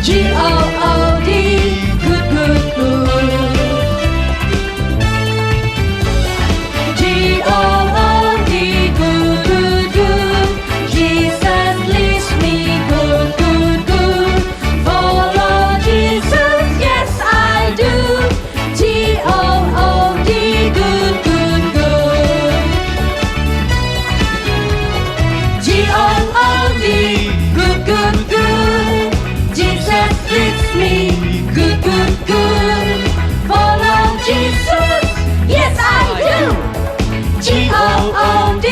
G-O-O-D, good, good, good. G-O-O-D, good, good, good. Jesus leads me good, good, good. Follow Jesus, yes I do. G-O-O-D, good, good, good. G-O-O-D, good, good, good. Jesus leads me good, good, good. Follow Jesus, yes I do. G-O-O-D,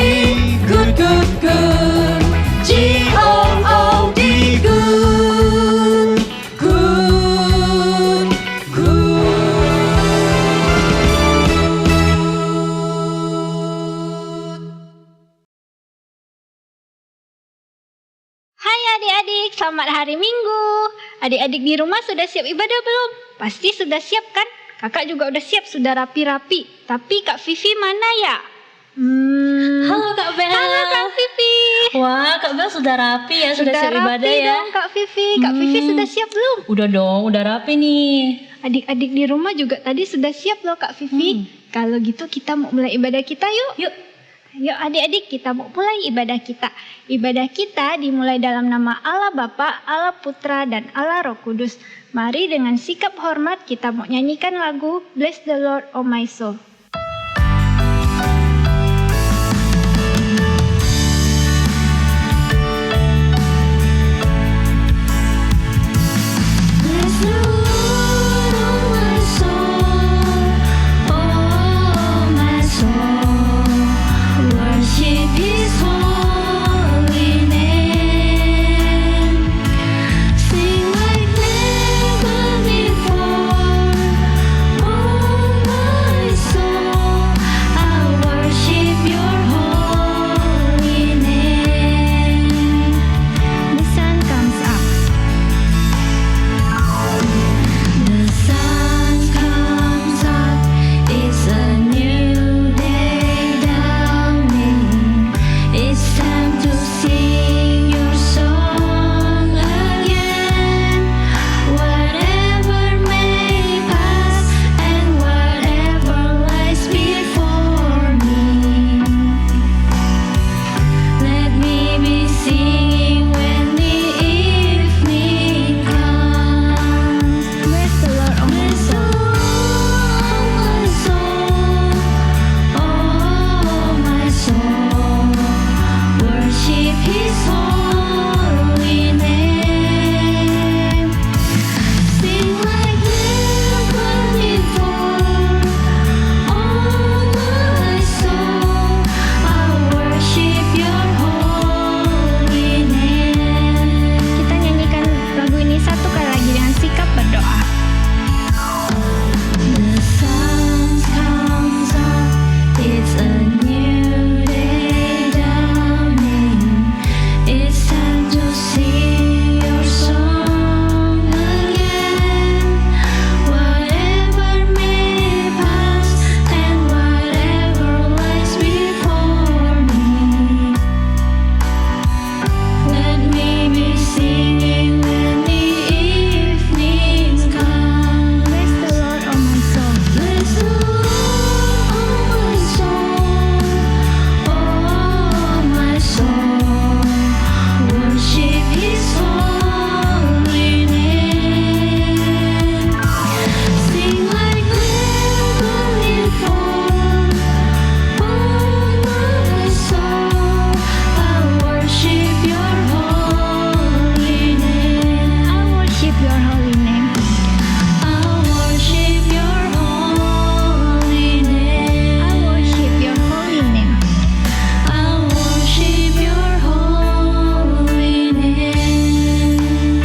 good, good, good. G-O-O-D, good, good, good. Hai adik-adik, selamat hari Minggu. Adik-adik di rumah sudah siap ibadah belum? Pasti sudah siap kan? Kakak juga udah siap, sudah rapi-rapi. Tapi Kak Vivi mana ya? Halo Kak Bel. Halo Kak Vivi. Wah, Kak Bel sudah rapi ya, sudah siap rapi ibadah ya. dong Kak Vivi. Kak Vivi sudah siap belum? Udah dong, udah rapi nih. Adik-adik di rumah juga tadi sudah siap loh Kak Vivi. Kalau gitu kita mau mulai ibadah kita yuk. Yuk. Yuk adik-adik, kita mau mulai ibadah kita. Ibadah kita dimulai dalam nama Allah Bapa, Allah Putra, dan Allah Roh Kudus. Mari dengan sikap hormat kita mau nyanyikan lagu Bless the Lord, oh my soul. Bless the Lord, oh my soul, oh my soul. Worship His holy name. Sing like never before, oh my soul. I worship Your holy name. The sun comes up. The sun comes up, it's a new day dawning. It's time to sing Your song again. Whatever may pass and whatever lies before me, let me be singing when the evening comes. Bless the Lord, oh my Bless the soul. Lord, my soul, oh my soul. Worship His holy name. Sing like never before, oh my soul. I worship Your holy name. Kita nyanyikan lagu ini satu kali lagi dengan sikap berdoa. The sun comes up, it's a new day dawning. It's time to sing Your song again. Whatever may pass and whatever lies before me, let me be singing when the evening comes. Bless the Lord, oh my soul. Bless the Lord, oh my soul, oh my soul. Worship His holy name. Sing like never before, oh my soul. I worship Your holy name. I worship Your holy name. I worship Your holy name. I worship Your holy name. I worship Your holy name.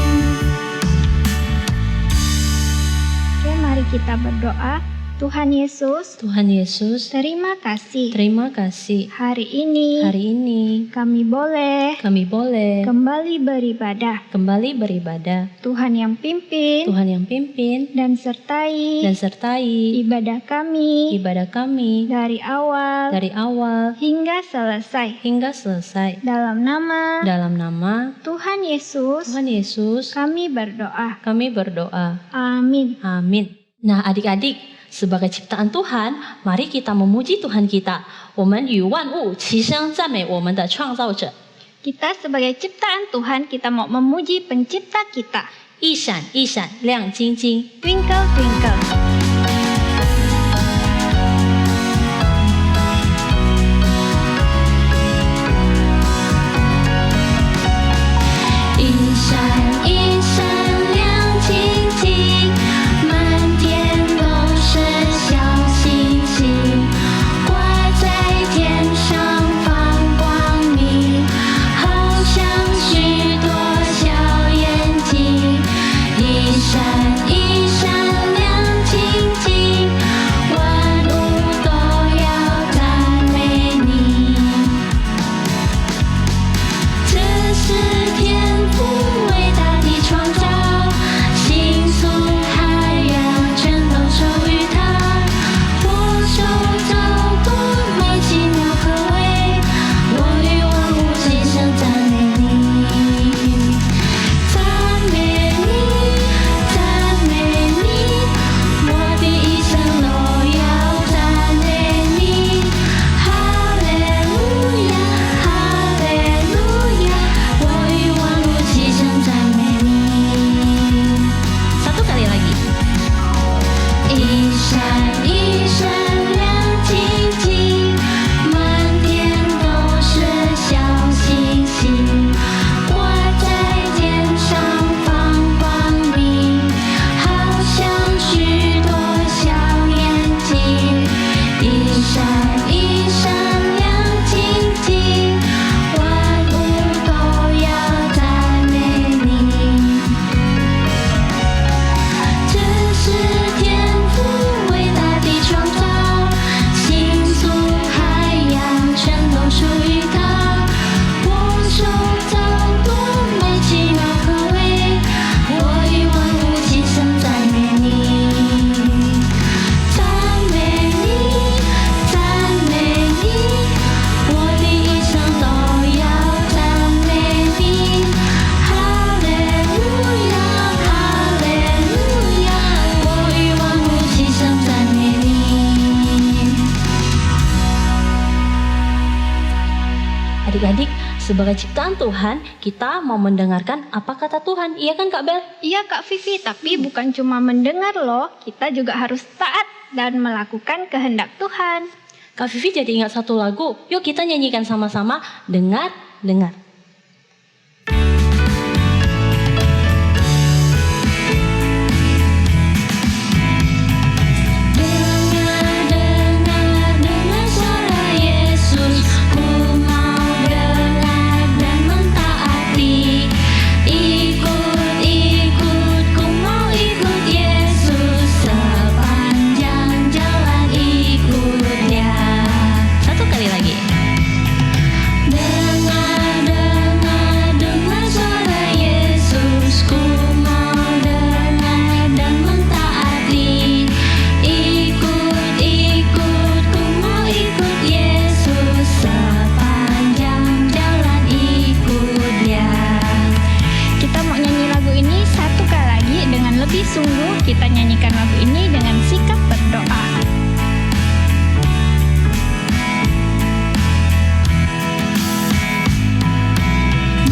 Oke, mari kita berdoa. Tuhan Yesus, Tuhan Yesus, terima kasih. terima kasih. Hari ini Hari ini kami boleh kami boleh kembali beribadah. kembali beribadah. Tuhan yang pimpin Tuhan yang pimpin dan sertai dan sertai ibadah kami ibadah kami dari awal dari awal hingga selesai. hingga selesai. Dalam nama Dalam nama Tuhan Yesus, Tuhan Yesus, kami berdoa. kami berdoa. Amin. Amin. Nah, adik-adik, sebagai ciptaan Tuhan, mari kita memuji Tuhan kita. 我们与万物齐声赞美我们的创造者。 Kita sebagai ciptaan Tuhan, kita mau memuji pencipta kita. 一闪一闪亮晶晶， Twinkle, twinkle. 一闪一闪亮晶晶，满天都是小星星，挂在天上放光明，好像许多小眼睛。一闪一闪亮晶晶，万物都要赞美你。这是天父伟大的创造，星宿海洋全都属于他。我手造多么奇妙可畏，我与万物齐声赞美你，赞美你，赞美你，我的一生都要赞美你。哈利路亚，哈利路亚，我与万物齐声赞美你。 satu kali lagi. 一闪一闪亮晶晶，满天都是小星星，挂在天上放光明，好像许多小眼睛。一闪一闪亮晶晶，万物都要赞美你。这是天父伟大的创造，星宿海洋全都属于他。我手造多么奇妙可畏，我与万物齐声赞美你，赞美你，赞美你，我的一生都要赞美你。哈利路亚，哈利路亚，我与万物齐声赞美你。 Adik-adik, sebagai ciptaan Tuhan, kita mau mendengarkan apa kata Tuhan. Iya kan Kak Bel? Iya Kak Vivi, tapi bukan cuma mendengar loh, kita juga harus taat dan melakukan kehendak Tuhan. Kak Vivi jadi ingat satu lagu. Yuk kita nyanyikan sama-sama. Dengar, dengar. Dengar, dengar, dengar suara Yesus, ku mau dengar dan mentaati. Ikut, ikut, ku mau ikut Yesus, sepanjang jalan ikut Dia. Satu kali lagi. Dengar, dengar, dengar suara Yesus, ku mau dengar dan mentaati. Ikut, ikut, ku mau ikut Yesus, sepanjang jalan ikut Dia. Kita mau nyanyi lagu ini satu kali lagi dengan lebih sungguh. Kita nyanyikan lagu ini dengan sikap berdoa.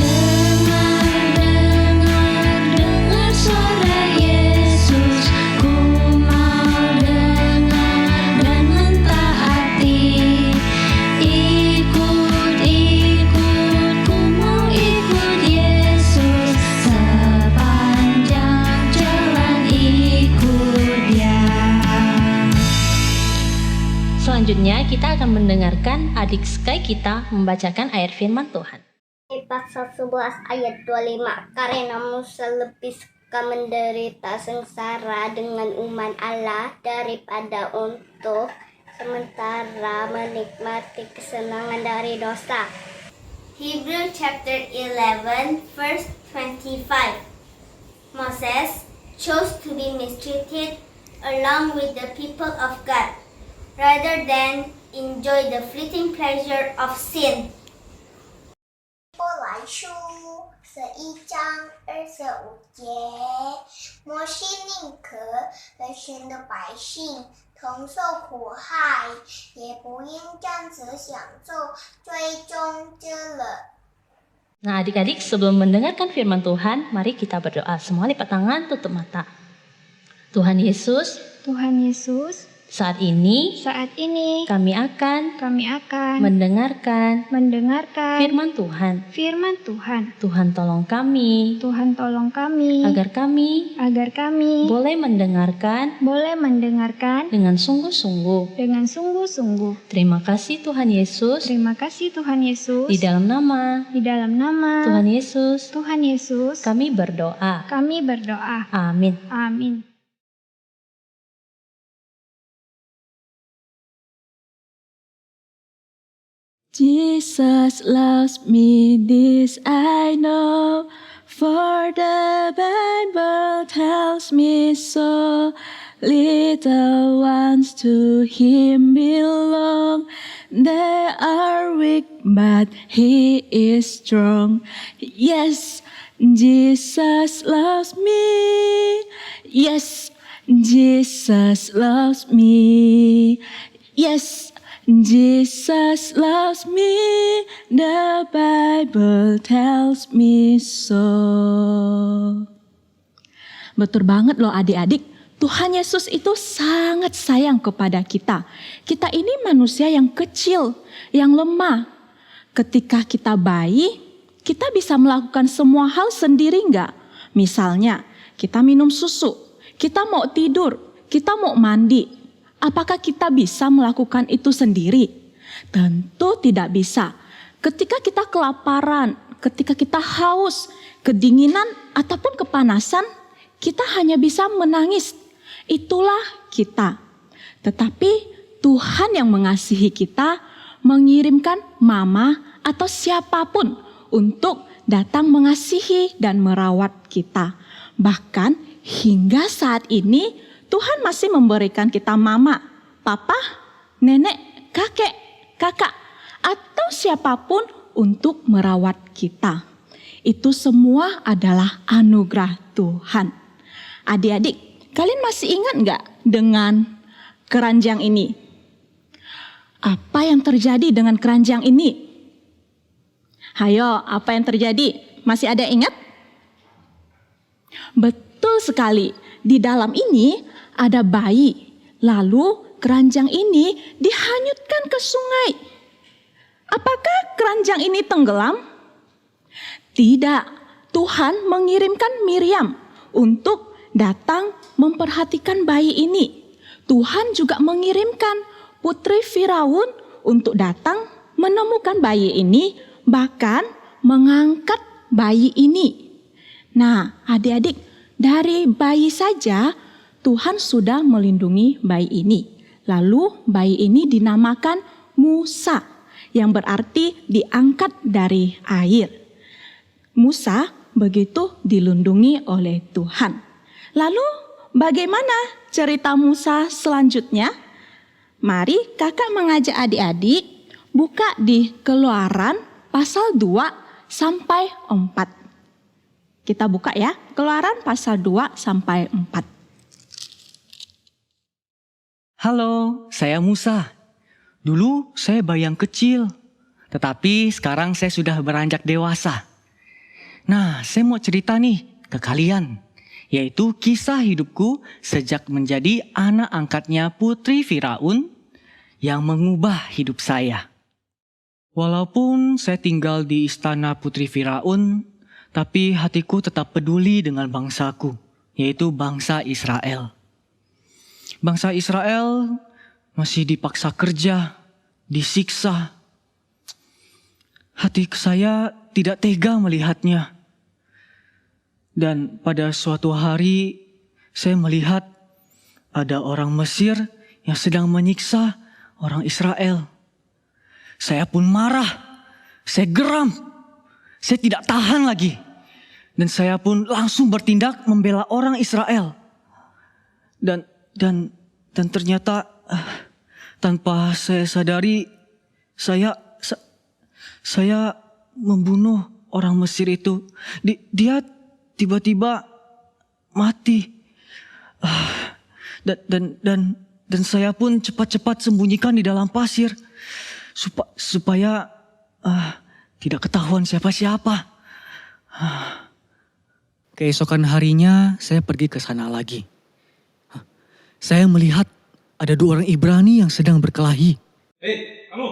Dengar, dengar, dengar suara Yesus, ku mau dengar dan mentaati. Ikut, ikut, ku mau ikut Yesus, sepanjang jalan ikut Dia. Selanjutnya kita akan mendengarkan adik Sky kita membacakan ayat firman Tuhan. Pasal 11 ayat 25. Karena Musa lebih akan menderita sengsara dengan umat Allah daripada untuk sementara menikmati kesenangan dari dosa. Hebrew chapter 11 verse 25. Moses chose to be mistreated along with the people of God rather than enjoy the fleeting pleasure of sin. 来书11章25节，摩西宁可和神的百姓同受苦害，也不因这样子享受最终之乐。 Nah adik-adik, sebelum mendengarkan firman Tuhan, mari kita berdoa. Semua lipat tangan, tutup mata. Tuhan Yesus, Tuhan Yesus, saat ini saat ini kami akan mendengarkan firman Tuhan. Tuhan tolong kami agar kami boleh mendengarkan dengan sungguh-sungguh. Terima kasih Tuhan Yesus. Di dalam nama Tuhan Yesus kami berdoa. Amin. Amin. Jesus loves me, this I know, for the Bible tells me so. Little ones to Him belong, they are weak, but He is strong. Yes, Jesus loves me. Yes, Jesus loves me. Yes, Jesus loves me, the Bible tells me so. Betul banget loh adik-adik, Tuhan Yesus itu sangat sayang kepada kita. Kita ini manusia yang kecil, yang lemah. Ketika kita bayi, kita bisa melakukan semua hal sendiri enggak? Misalnya, kita minum susu, kita mau tidur, kita mau mandi. Apakah kita bisa melakukan itu sendiri? Tentu tidak bisa. Ketika kita kelaparan, ketika kita haus, kedinginan, ataupun kepanasan, kita hanya bisa menangis. Itulah kita. Tetapi Tuhan yang mengasihi kita mengirimkan mama atau siapapun untuk datang mengasihi dan merawat kita. Bahkan hingga saat ini Tuhan masih memberikan kita mama, papa, nenek, kakek, kakak, atau siapapun untuk merawat kita. Itu semua adalah anugerah Tuhan. Adik-adik, kalian masih ingat nggak dengan keranjang ini? Apa yang terjadi dengan keranjang ini? Hayo, apa yang terjadi? Masih ada ingat? Betul sekali, di dalam ini ada bayi, lalu keranjang ini dihanyutkan ke sungai. Apakah keranjang ini tenggelam? Tidak, Tuhan mengirimkan Miriam untuk datang memperhatikan bayi ini. Tuhan juga mengirimkan putri Firaun untuk datang menemukan bayi ini, bahkan mengangkat bayi ini. Nah, adik-adik, dari bayi saja Tuhan sudah melindungi bayi ini. Lalu bayi ini dinamakan Musa, yang berarti diangkat dari air. Musa begitu dilindungi oleh Tuhan. Lalu bagaimana cerita Musa selanjutnya? Mari kakak mengajak adik-adik buka di Keluaran pasal 2 sampai 4. Kita buka ya, Keluaran pasal 2 sampai 4. Halo, saya Musa. Dulu saya bayi yang kecil, tetapi sekarang saya sudah beranjak dewasa. Nah, saya mau cerita nih ke kalian, yaitu kisah hidupku sejak menjadi anak angkatnya Putri Firaun yang mengubah hidup saya. Walaupun saya tinggal di istana Putri Firaun, tapi hatiku tetap peduli dengan bangsaku, yaitu bangsa Israel. Bangsa Israel masih dipaksa kerja, disiksa. Hati saya tidak tega melihatnya. Dan pada suatu hari saya melihat ada orang Mesir yang sedang menyiksa orang Israel. Saya pun marah, saya geram, saya tidak tahan lagi. Dan saya pun langsung bertindak membela orang Israel. Dan ternyata tanpa saya sadari saya membunuh orang Mesir itu. Dia tiba-tiba mati. Dan saya pun cepat-cepat sembunyikan di dalam pasir supaya tidak ketahuan siapa-siapa. Keesokan harinya saya pergi ke sana lagi. Saya melihat ada 2 orang Ibrani yang sedang berkelahi. Hei, kamu!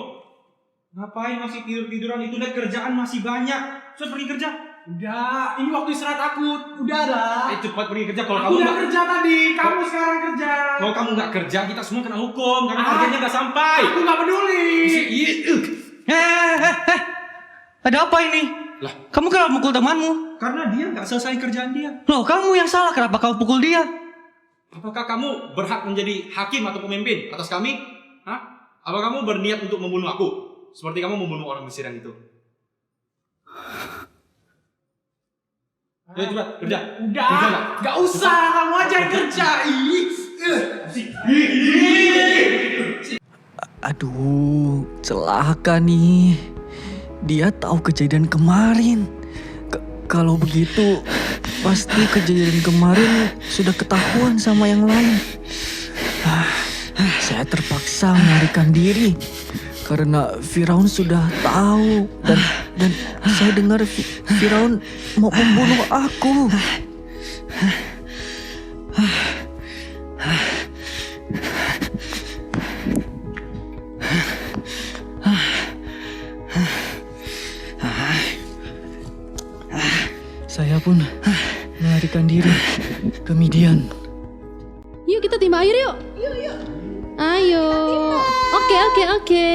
Ngapain masih tidur-tiduran? Itu udah kerjaan masih banyak. Sudah pergi kerja? Udah, ini waktu istirahat aku. Udah dah. Cepat pergi kerja. Kalau Aku kamu udah nggak kerja tadi, kamu sekarang kerja. Kalau kamu nggak kerja, kita semua kena hukum karena kerjanya nggak sampai. Aku nggak peduli. Ada apa ini? Lah, Kamu kenapa mukul temanmu? karena dia nggak selesai kerjaan dia. Loh, kamu yang salah. Kenapa kamu pukul dia? Apakah kamu berhak menjadi hakim atau pemimpin atas kami? Hah? Apa kamu berniat untuk membunuh aku? Seperti kamu membunuh orang Mesir yang itu. Ayo cepat, kerja. Udah, Kerja nggak? nggak usah. Kamu aja yang kerja. Aduh, celaka nih. Dia tahu kejadian kemarin. Kalau begitu, pasti kejadian kemarin sudah ketahuan sama yang lain. Saya terpaksa melarikan diri karena Firaun sudah tahu dan saya dengar Firaun mau membunuh aku. Saya pun melarikan diri ke Midian. Yuk kita timba air yuk. Ayo. Oke.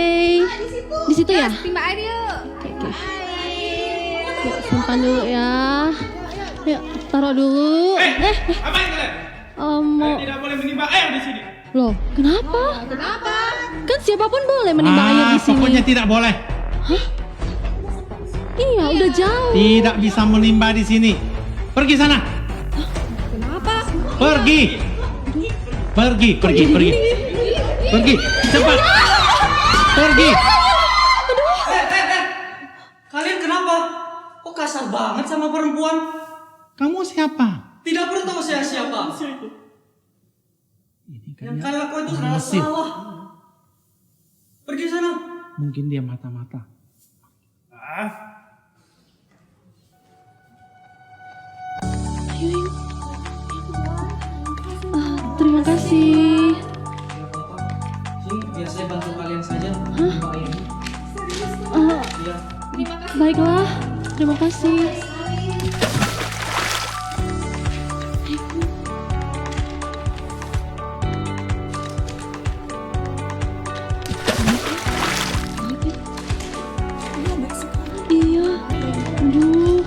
Di situ ya? Timba air yuk. Yuk simpan dulu ya. Yuk taruh dulu. Apain kalian? Mau. Tidak boleh menimba air di sini. Loh, kenapa? Kan siapapun boleh menimba air di sini. Pokoknya tidak boleh. Iya, udah jauh. Tidak bisa menimba di sini. Pergi sana. Kenapa? Pergi. Pergi. Cepat. Pergi. Kalian kenapa? Kok kasar banget sama perempuan? Kamu siapa? Tidak perlu tahu saya siapa. Yang kalian lakukan itu adalah salah. Pergi sana. Mungkin dia mata-mata. Terima kasih. Biar saya bantu kalian saja. Baiklah, terima kasih. Iya, aduh.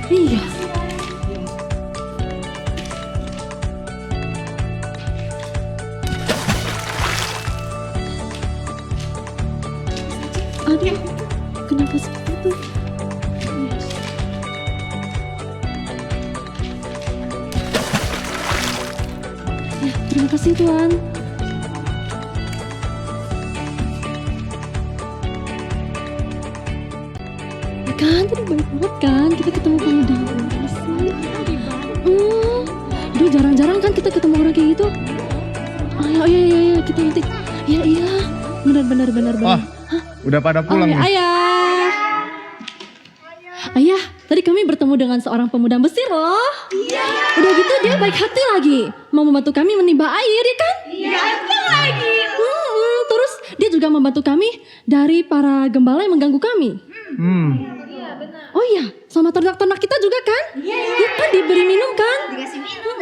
Iya. Aduh, kenapa seperti itu? Ya, terima kasih Tuan. Ya kan, tadi baik banget kan kita ketemu pemuda yang kasih. Aduh, jarang-jarang kan kita ketemu orang kayak gitu. Iya, kita nanti. Iya, benar. Wah, udah pada pulang nih. Ayah, tadi kami bertemu dengan seorang pemuda Mesir loh. Iya. Udah gitu dia baik hati lagi, mau membantu kami menimba air ya kan? Iya, lagi. Terus dia juga membantu kami dari para gembala yang mengganggu kami. Oh iya, sama ternak-ternak kita juga kan? Iya kan, diberi minum kan? Dikasih minum.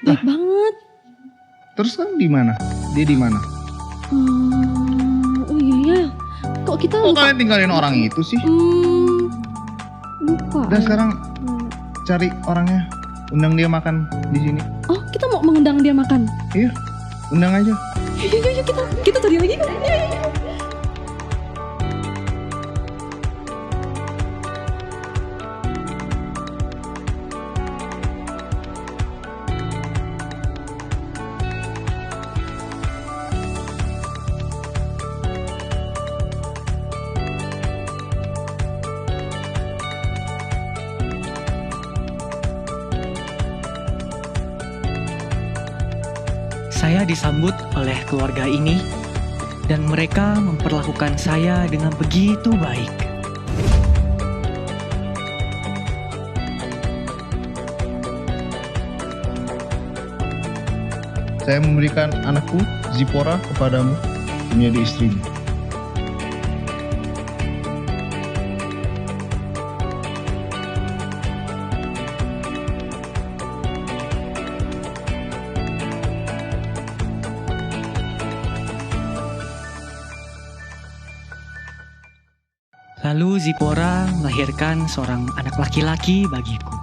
Baik banget. Terus kan di mana? Dia di mana? Oh iya ya. Kok kita Kok lupa? kalian tinggalin orang itu sih? Lupa. Dan sekarang cari orangnya, undang dia makan di sini. Oh, kita mau mengundang dia makan. Iya, undang aja. Yuk, kita cari lagi. Yuk. Saya disambut oleh keluarga ini dan mereka memperlakukan saya dengan begitu baik. Saya memberikan anakku, Zipora, kepadamu menjadi istrimu. Lalu Zipora melahirkan seorang anak laki-laki bagiku.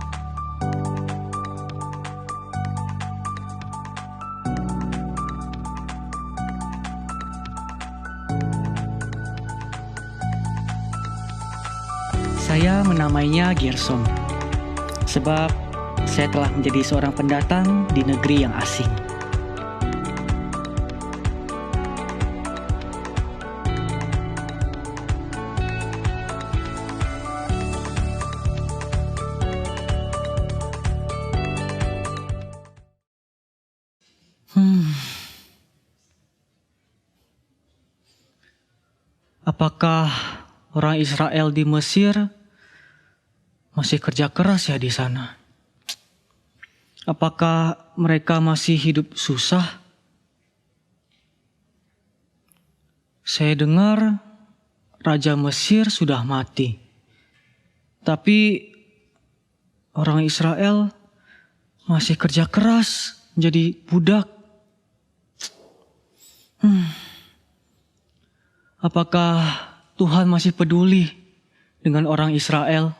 Saya menamainya Gersom, sebab saya telah menjadi seorang pendatang di negeri yang asing. Apakah orang Israel di Mesir masih kerja keras ya di sana? Apakah mereka masih hidup susah? Saya dengar Raja Mesir sudah mati. Tapi orang Israel masih kerja keras menjadi budak. Apakah Tuhan masih peduli dengan orang Israel?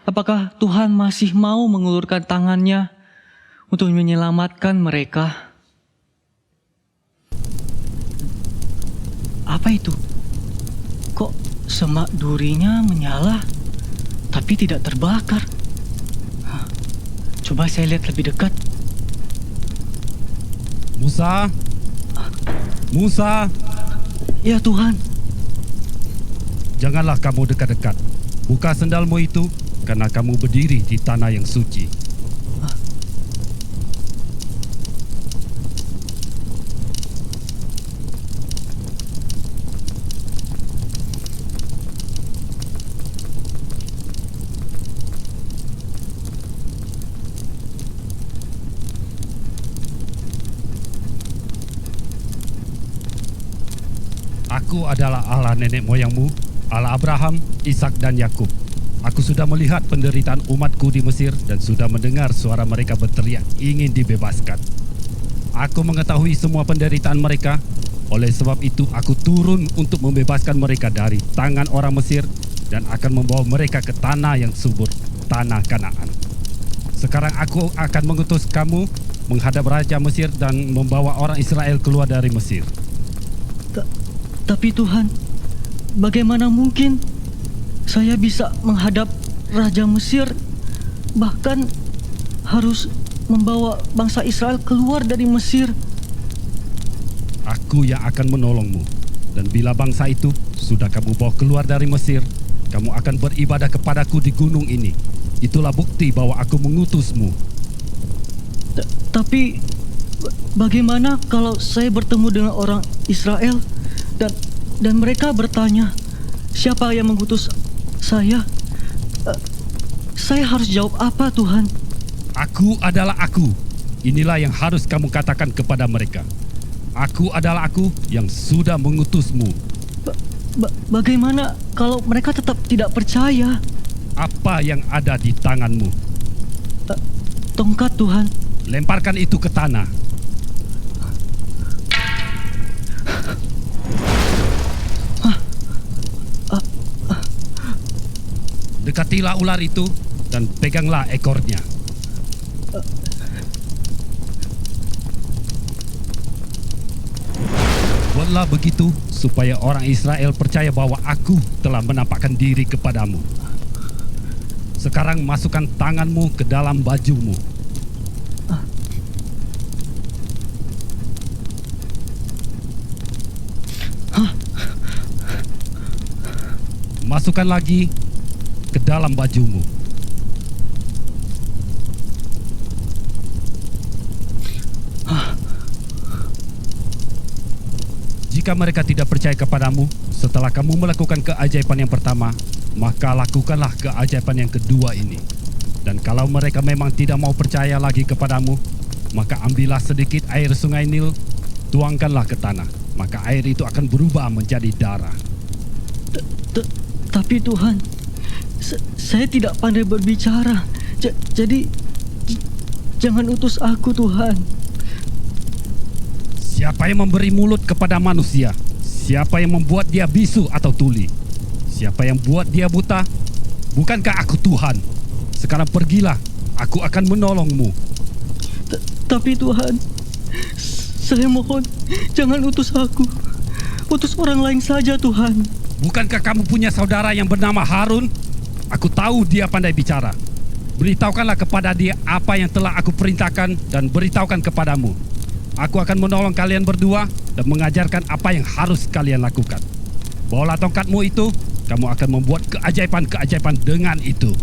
Apakah Tuhan masih mau mengulurkan tangannya untuk menyelamatkan mereka? Apa itu? Kok semak durinya menyala tapi tidak terbakar? Coba saya lihat lebih dekat. Musa? Musa? Ya Tuhan. Janganlah kamu dekat-dekat. Buka sendalmu itu, karena kamu berdiri di tanah yang suci. Aku adalah Allah nenek moyangmu, Allah Abraham, Ishak dan Yakub. Aku sudah melihat penderitaan umatku di Mesir dan sudah mendengar suara mereka berteriak ingin dibebaskan. Aku mengetahui semua penderitaan mereka, oleh sebab itu aku turun untuk membebaskan mereka dari tangan orang Mesir dan akan membawa mereka ke tanah yang subur, tanah Kanaan. Sekarang aku akan mengutus kamu menghadap Raja Mesir dan membawa orang Israel keluar dari Mesir. Tapi Tuhan, bagaimana mungkin saya bisa menghadap Raja Mesir, bahkan harus membawa bangsa Israel keluar dari Mesir? Aku yang akan menolongmu. Dan bila bangsa itu sudah kamu bawa keluar dari Mesir, kamu akan beribadah kepadaku di gunung ini. Itulah bukti bahwa aku mengutusmu. Tapi bagaimana kalau saya bertemu dengan orang Israel dan mereka bertanya, siapa yang mengutus saya? Saya harus jawab apa, Tuhan? Aku adalah aku. Inilah yang harus kamu katakan kepada mereka. Aku adalah aku yang sudah mengutusmu. Bagaimana kalau mereka tetap tidak percaya? Apa yang ada di tanganmu? Tongkat, Tuhan. Lemparkan itu ke tanah. Ambillah ular itu dan peganglah ekornya. Buatlah begitu supaya orang Israel percaya bahwa aku telah menampakkan diri kepadamu. Sekarang masukkan tanganmu ke dalam bajumu. Masukkan lagi ke dalam bajumu. Jika mereka tidak percaya kepadamu setelah kamu melakukan keajaiban yang pertama, maka lakukanlah keajaiban yang kedua ini. Dan kalau mereka memang tidak mau percaya lagi kepadamu, maka ambillah sedikit air sungai Nil, tuangkanlah ke tanah, maka air itu akan berubah menjadi darah. Tapi Tuhan, saya tidak pandai berbicara. Jadi jangan utus aku, Tuhan. Siapa yang memberi mulut kepada manusia? Siapa yang membuat dia bisu atau tuli? Siapa yang buat dia buta? Bukankah aku Tuhan? Sekarang pergilah, aku akan menolongmu. Tapi Tuhan, saya mohon jangan utus aku. Utus orang lain saja, Tuhan. Bukankah kamu punya saudara yang bernama Harun? Aku tahu dia pandai bicara. Beritahukanlah kepada dia apa yang telah aku perintahkan dan beritahukan kepadamu. Aku akan menolong kalian berdua dan mengajarkan apa yang harus kalian lakukan. Bawalah tongkatmu itu, kamu akan membuat keajaiban-keajaiban dengan itu.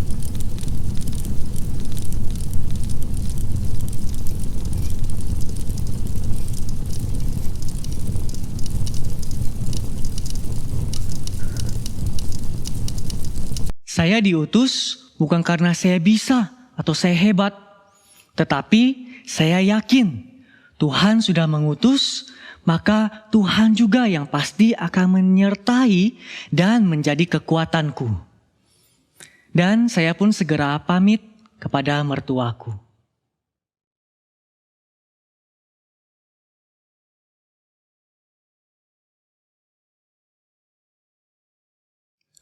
Saya diutus bukan karena saya bisa atau saya hebat, tetapi saya yakin Tuhan sudah mengutus, maka Tuhan juga yang pasti akan menyertai dan menjadi kekuatanku. Dan saya pun segera pamit kepada mertuaku.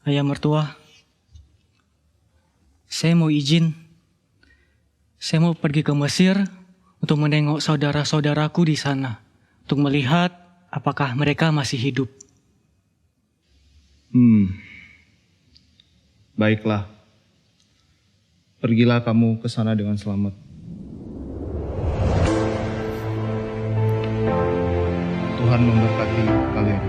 Ayah mertua, saya mau izin. Saya mau pergi ke Mesir untuk menengok saudara-saudaraku di sana, untuk melihat apakah mereka masih hidup. Baiklah. Pergilah kamu ke sana dengan selamat. Tuhan memberkati kalian.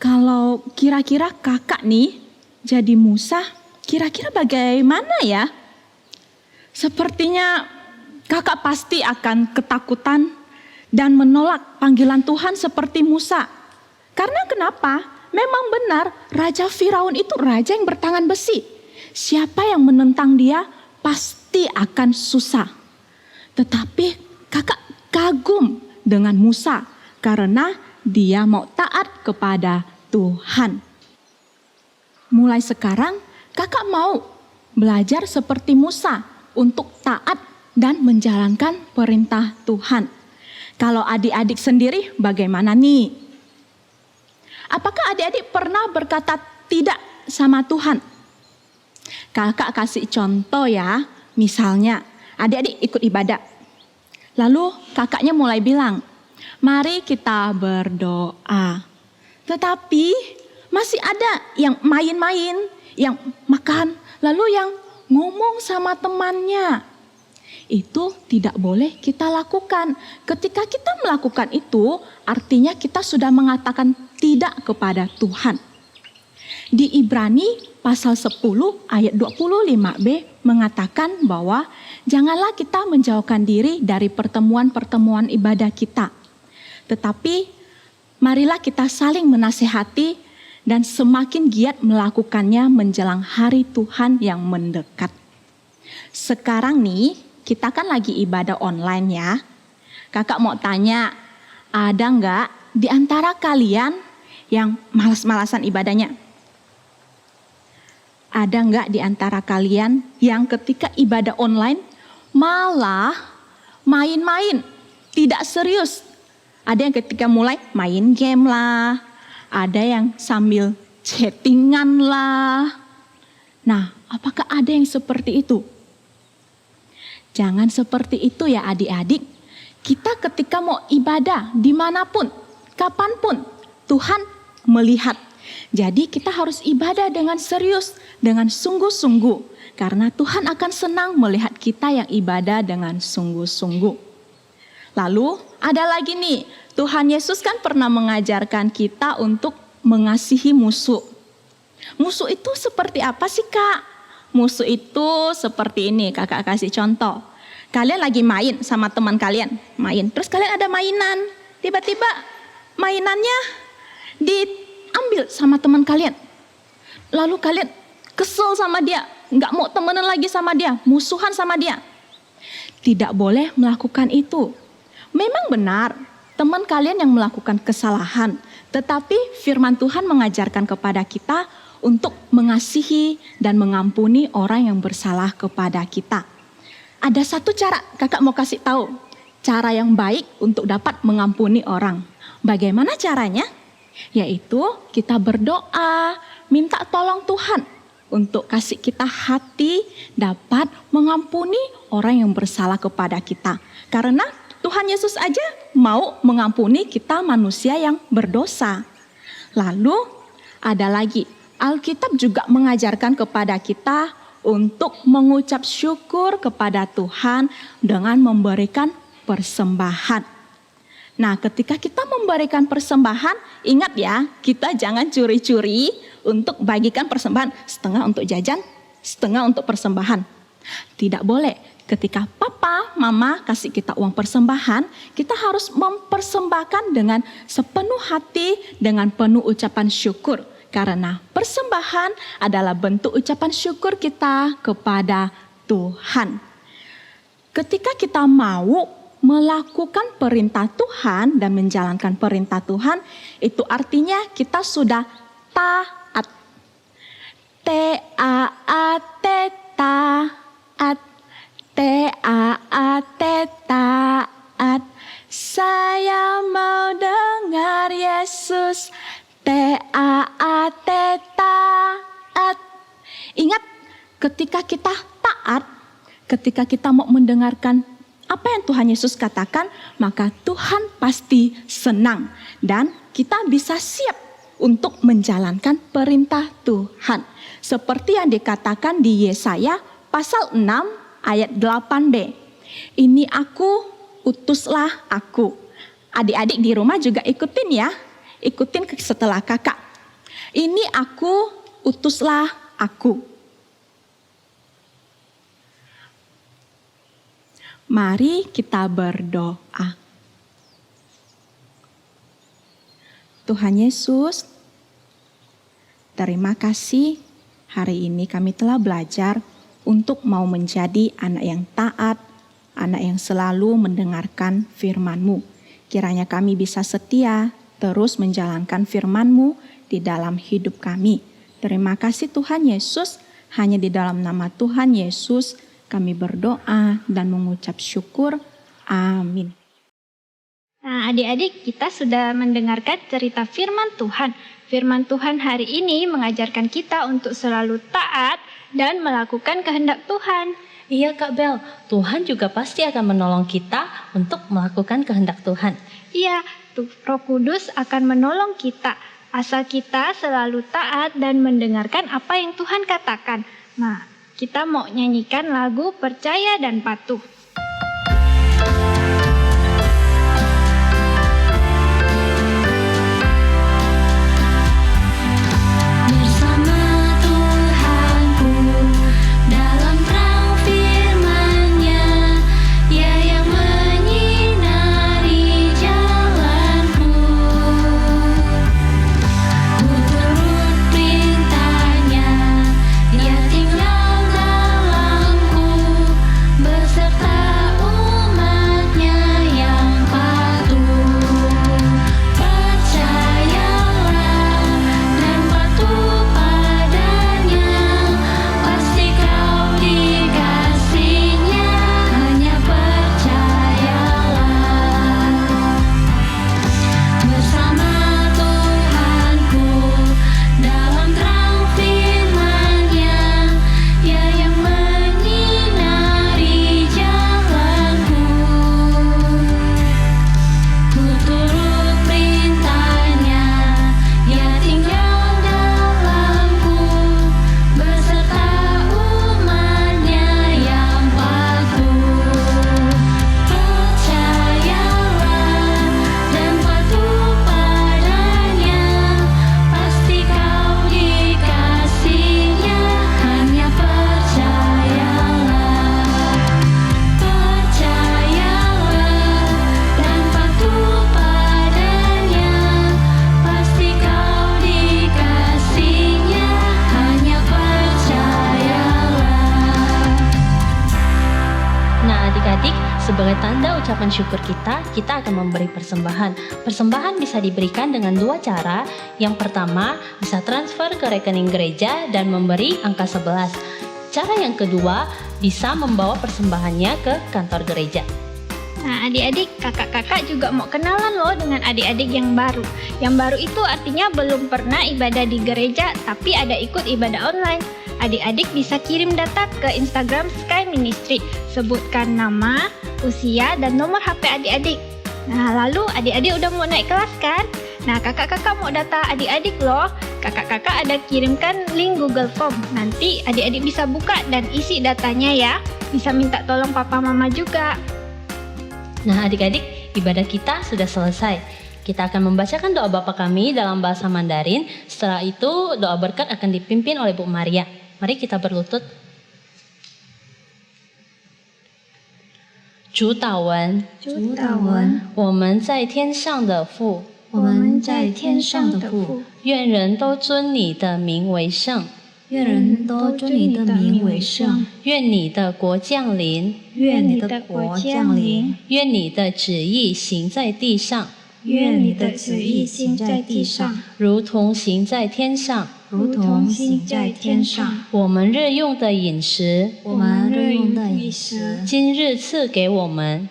Kalau kira-kira kakak nih jadi Musa, kira-kira bagaimana ya? Sepertinya kakak pasti akan ketakutan dan menolak panggilan Tuhan seperti Musa. Karena kenapa? Memang benar Raja Firaun itu raja yang bertangan besi. Siapa yang menentang dia pasti akan susah. Tetapi kakak kagum dengan Musa karena dia mau taat kepada Tuhan. Mulai sekarang kakak mau belajar seperti Musa untuk taat dan menjalankan perintah Tuhan. Kalau adik-adik sendiri bagaimana nih? Apakah adik-adik pernah berkata tidak sama Tuhan? Kakak kasih contoh ya, misalnya adik-adik ikut ibadah. Lalu kakaknya mulai bilang, mari kita berdoa. Tetapi masih ada yang main-main, yang makan, lalu yang ngomong sama temannya. Itu tidak boleh kita lakukan. Ketika kita melakukan itu, artinya kita sudah mengatakan tidak kepada Tuhan. Di Ibrani pasal 10 ayat 25b mengatakan bahwa janganlah kita menjauhkan diri dari pertemuan-pertemuan ibadah kita. Tetapi marilah kita saling menasihati dan semakin giat melakukannya menjelang hari Tuhan yang mendekat. Sekarang nih, kita kan lagi ibadah online ya. Kakak mau tanya, ada nggak di antara kalian yang malas-malasan ibadahnya? Ada nggak di antara kalian yang ketika ibadah online malah main-main, tidak serius? Ada yang ketika mulai main game lah, ada yang sambil chattingan lah. Nah, apakah ada yang seperti itu? Jangan seperti itu ya adik-adik. Kita ketika mau ibadah dimanapun, kapanpun, Tuhan melihat. Jadi kita harus ibadah dengan serius, dengan sungguh-sungguh. Karena Tuhan akan senang melihat kita yang ibadah dengan sungguh-sungguh. Lalu ada lagi nih, Tuhan Yesus kan pernah mengajarkan kita untuk mengasihi musuh. Musuh itu seperti apa sih Kak? Musuh itu seperti ini, kakak kasih contoh. Kalian lagi main sama teman kalian, terus kalian ada mainan, tiba-tiba mainannya diambil sama teman kalian. Lalu kalian kesel sama dia, nggak mau temenan lagi sama dia, musuhan sama dia. Tidak boleh melakukan itu. Memang benar, teman kalian yang melakukan kesalahan, tetapi firman Tuhan mengajarkan kepada kita untuk mengasihi dan mengampuni orang yang bersalah kepada kita. Ada satu cara, kakak mau kasih tahu. Cara yang baik untuk dapat mengampuni orang. Bagaimana caranya? Yaitu kita berdoa, minta tolong Tuhan untuk kasih kita hati dapat mengampuni orang yang bersalah kepada kita. Karena Tuhan Yesus aja mau mengampuni kita manusia yang berdosa. Lalu ada lagi, Alkitab juga mengajarkan kepada kita untuk mengucap syukur kepada Tuhan dengan memberikan persembahan. Nah, ketika kita memberikan persembahan, ingat ya, kita jangan curi-curi untuk bagikan persembahan, setengah untuk jajan, setengah untuk persembahan. Tidak boleh. Ketika papa, mama kasih kita uang persembahan, kita harus mempersembahkan dengan sepenuh hati, dengan penuh ucapan syukur. Karena persembahan adalah bentuk ucapan syukur kita kepada Tuhan. Ketika kita mau melakukan perintah Tuhan dan menjalankan perintah Tuhan, itu artinya kita sudah taat. T-A-A-T, taat. T-A-A-T, taat. Saya mau dengar Yesus. T-A-A-T, taat. Ingat, ketika kita taat, ketika kita mau mendengarkan apa yang Tuhan Yesus katakan, maka Tuhan pasti senang. Dan kita bisa siap untuk menjalankan perintah Tuhan. Seperti yang dikatakan di Yesaya pasal 6 ayat 8b. Ini aku, utuslah aku. Adik-adik di rumah juga ikutin ya. Ikutin setelah kakak. Ini aku, utuslah aku. Mari kita berdoa. Tuhan Yesus, terima kasih hari ini kami telah belajar untuk mau menjadi anak yang taat, anak yang selalu mendengarkan firman-Mu. Kiranya kami bisa setia terus menjalankan firman-Mu di dalam hidup kami. Terima kasih Tuhan Yesus, hanya di dalam nama Tuhan Yesus kami berdoa dan mengucap syukur. Amin. Nah, adik-adik, kita sudah mendengarkan cerita firman Tuhan. Firman Tuhan hari ini mengajarkan kita untuk selalu taat dan melakukan kehendak Tuhan. Iya Kak Bel, Tuhan juga pasti akan menolong kita untuk melakukan kehendak Tuhan. Iya, Roh Kudus akan menolong kita, asal kita selalu taat dan mendengarkan apa yang Tuhan katakan. Nah, kita mau nyanyikan lagu Percaya dan Patuh. Sebagai tanda ucapan syukur kita akan memberi persembahan. Persembahan bisa diberikan dengan 2 cara. Yang pertama, bisa transfer ke rekening gereja dan memberi angka 11. Cara yang kedua, bisa membawa persembahannya ke kantor gereja. Nah, adik-adik, kakak-kakak juga mau kenalan loh dengan adik-adik yang baru. Yang baru itu artinya belum pernah ibadah di gereja, tapi ada ikut ibadah online. Adik-adik bisa kirim data ke Instagram Sky Ministry. Sebutkan nama, usia, dan nomor HP adik-adik. Nah, lalu adik-adik udah mau naik kelas kan? Nah, kakak-kakak mau data adik-adik loh. Kakak-kakak ada kirimkan link Google Form. Nanti adik-adik bisa buka dan isi datanya ya. Bisa minta tolong papa mama juga. Nah, adik-adik, ibadah kita sudah selesai. Kita akan membacakan doa Bapa kami dalam bahasa Mandarin. Setelah itu, doa berkat akan dipimpin oleh Bu Maria. Mari kita berlutut. 主祷文，我们在天上的父，愿人都尊你的名为圣。愿你的国降临，愿你的旨意行在地上，如同行在天上。我们日用的饮食，今日赐给我们，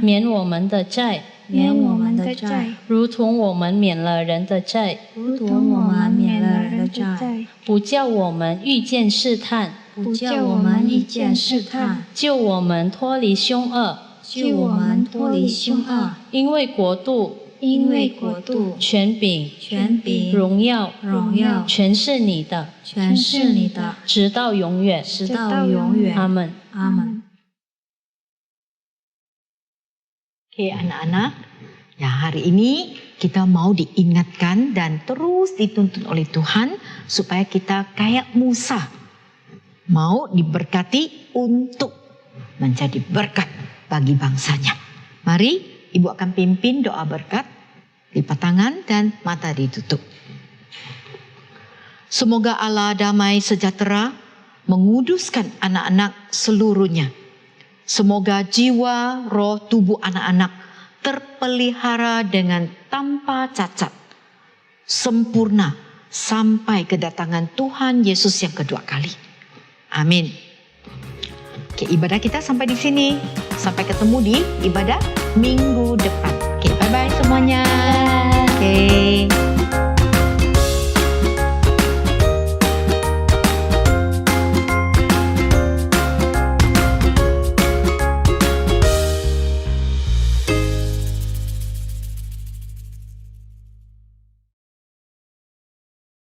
免我们的债，如同我们免了人的债，不叫我们遇见试探，救我们脱离凶恶，因为国度、权柄、荣耀，全是你的，直到永远。阿门。 Oke anak-anak, ya hari ini kita mau diingatkan dan terus dituntun oleh Tuhan supaya kita kayak Musa. Mau diberkati untuk menjadi berkat bagi bangsanya. Mari Ibu akan pimpin doa berkat, lipat tangan dan mata ditutup. Semoga Allah damai sejahtera menguduskan anak-anak seluruhnya. Semoga jiwa, roh, tubuh anak-anak terpelihara dengan tanpa cacat, sempurna sampai kedatangan Tuhan Yesus yang kedua kali. Amin. Oke, ibadah kita sampai di sini. Sampai ketemu di ibadah minggu depan. Oke, bye-bye semuanya.